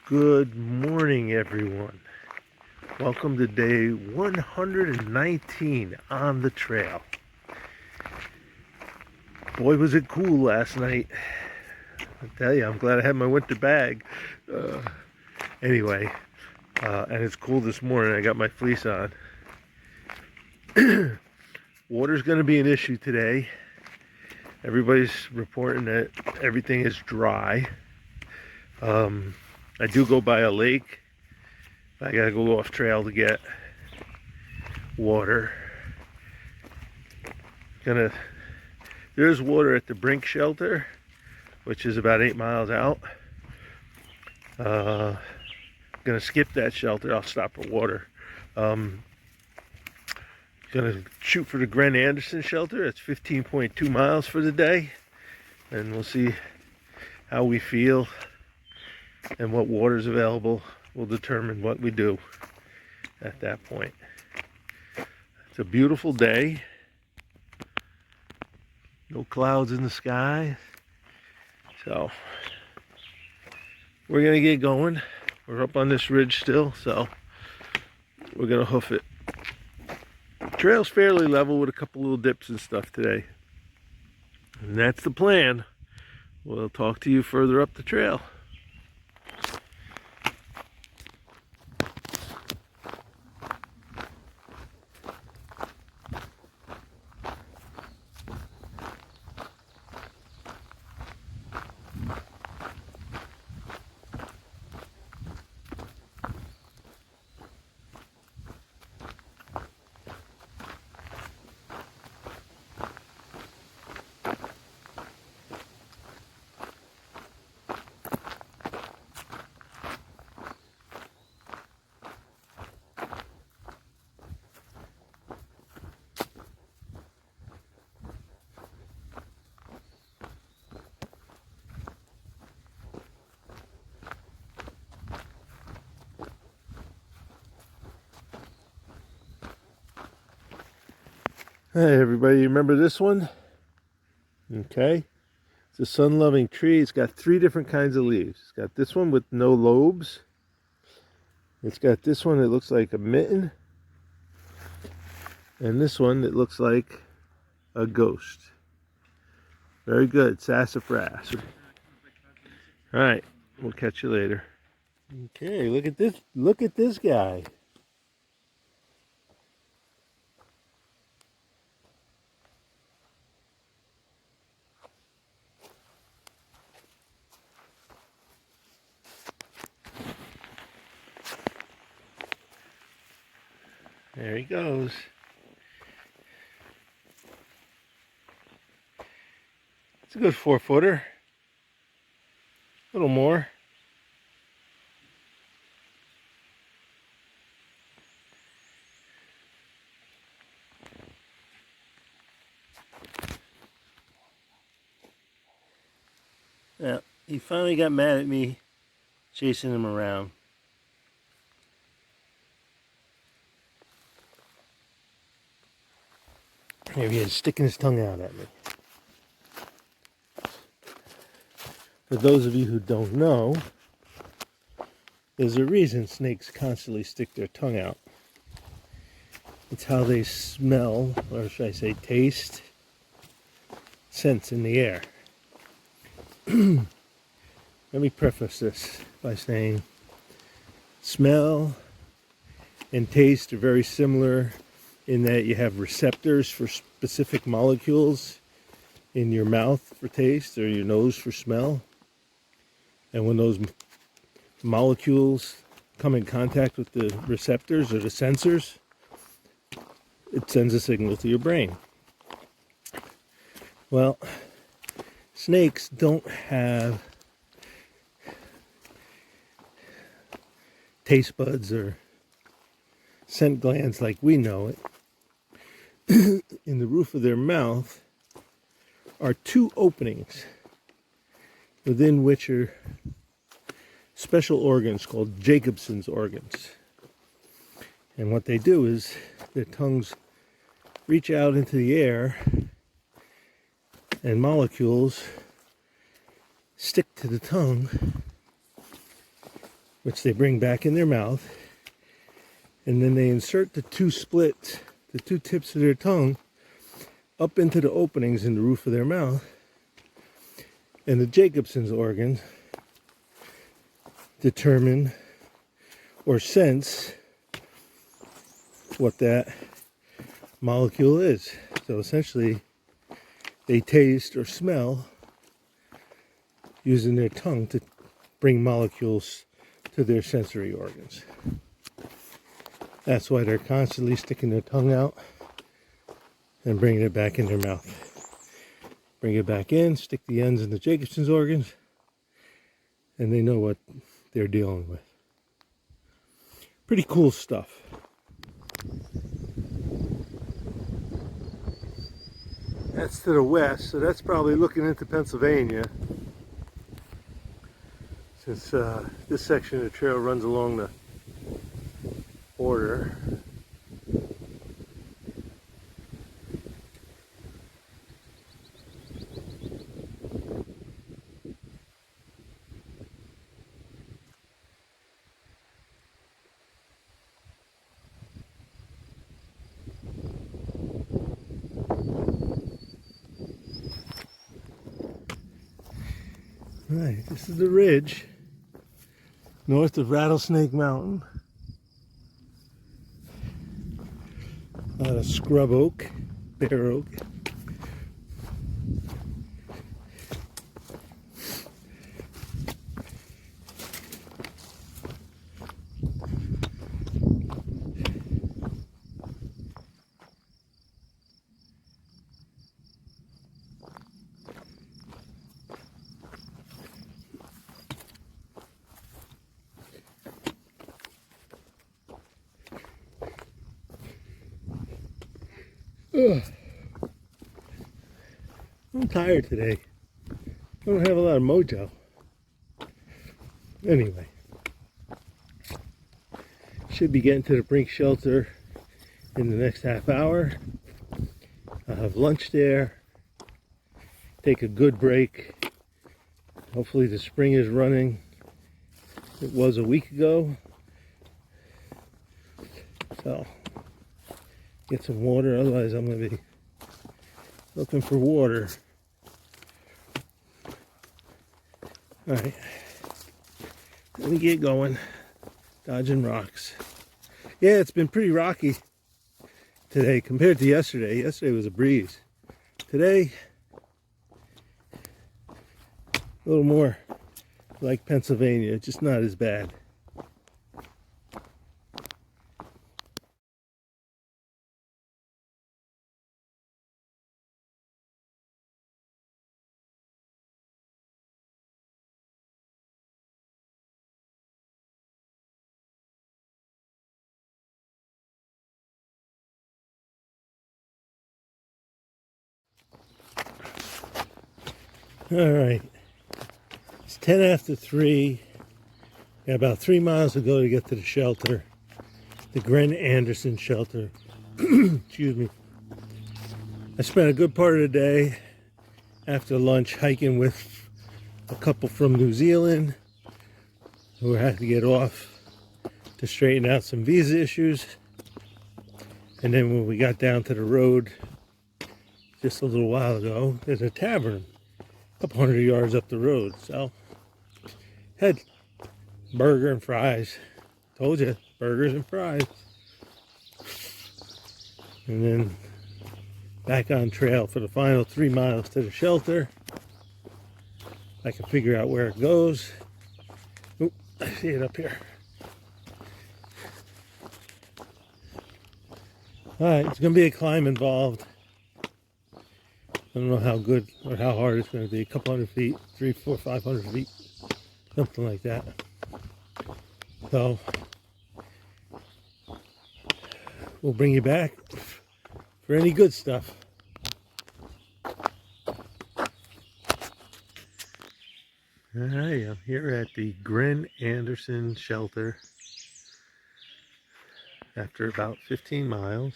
Good morning, everyone. Welcome to day 119 on the trail. Boy, was it cool last night. I tell you, I'm glad I had my winter bag. Anyway, and it's cool this morning. I got my fleece on. Water's going to be an issue today. Everybody's reporting that everything is dry. I do go by a lake. I gotta go off trail to get water. There's water at the Brinks Shelter, which is about 8 miles out. Gonna skip that shelter. I'll stop for water. Gonna shoot for the Gren Anderson Shelter. It's 15.2 miles for the day, and we'll see how we feel and what water's available will determine what we do at that point. It's a beautiful day. No clouds in the sky. So we're gonna get going. We're up on this ridge still, so we're gonna hoof it. Trail's fairly level with a couple little dips and stuff today. And that's the plan. We'll talk to you further up the trail. Hey everybody, remember this one? Okay. It's a sun-loving tree. It's got 3 different kinds of leaves. It's got this one with no lobes. It's got this one that looks like a mitten. And this one that looks like a ghost. Very good. Sassafras. Alright, we'll catch you later. Okay, look at this. Look at this guy. There he goes. It's a good 4-footer. A little more. Now, he finally got mad at me chasing him around. Here he is, sticking his tongue out at me. For those of you who don't know, there's a reason snakes constantly stick their tongue out. It's how they smell, or should I say taste, scents in the air. Let me preface this by saying smell and taste are very similar in that you have receptors for specific molecules in your mouth for taste or your nose for smell. And when those molecules come in contact with the receptors or the sensors, it sends a signal to your brain. Well, snakes don't have taste buds or scent glands like we know it. In the roof of their mouth are 2 openings within which are special organs called Jacobson's organs. And what they do is their tongues reach out into the air and molecules stick to the tongue which they bring back in their mouth, and then they insert the two splits, the two tips of their tongue, up into the openings in the roof of their mouth, and the Jacobson's organs determine or sense what that molecule is. So essentially, they taste or smell using their tongue to bring molecules to their sensory organs. That's why they're constantly sticking their tongue out and bringing it back in their mouth. Bring it back in, stick the ends in the Jacobson's organs, and they know what they're dealing with. Pretty cool stuff. That's to the west, so that's probably looking into Pennsylvania, since this section of the trail runs along the border. Right, this is the ridge north of Rattlesnake Mountain. A lot of scrub oak, bare oak. Ugh. I'm tired today. I don't have a lot of mojo. Anyway, should be getting to the Brinks Shelter in the next half hour. I'll have lunch there, take a good break. Hopefully the spring is running. It was a week ago. So, get some water, otherwise I'm going to be looking for water. Alright, let me get going. Dodging rocks. Yeah, it's been pretty rocky today compared to yesterday. Yesterday was a breeze. Today, a little more like Pennsylvania, just not as bad. All right, it's 10 after 3. Got about 3 miles to go to get to the shelter, the Gren Anderson Shelter. Excuse me. I spent a good part of the day after lunch hiking with a couple from New Zealand who had to get off to straighten out some visa issues. And then when we got down to the road just a little while ago, there's a tavern a couple 100 yards up the road. So had burger and fries. Told you, burgers and fries. And then back on trail for the final 3 miles to the shelter. I can figure out where it goes. Oop, I see it up here. Alright, it's going to be a climb involved. I don't know how good or how hard it's going to be. A couple 100 feet, 300, 400, 500 feet. Something like that. So, we'll bring you back for any good stuff. Alright, I'm here at the Gren Anderson Shelter after about 15 miles.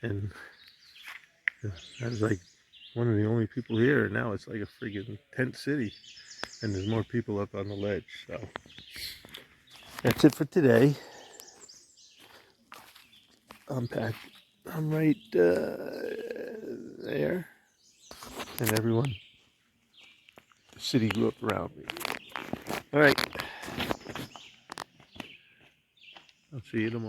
And I was like one of the only people here. Now it's like a friggin' tent city. And there's more people up on the ledge. So That's it for today. I'm right there. And everyone, the city grew up around me. All right. I'll see you tomorrow.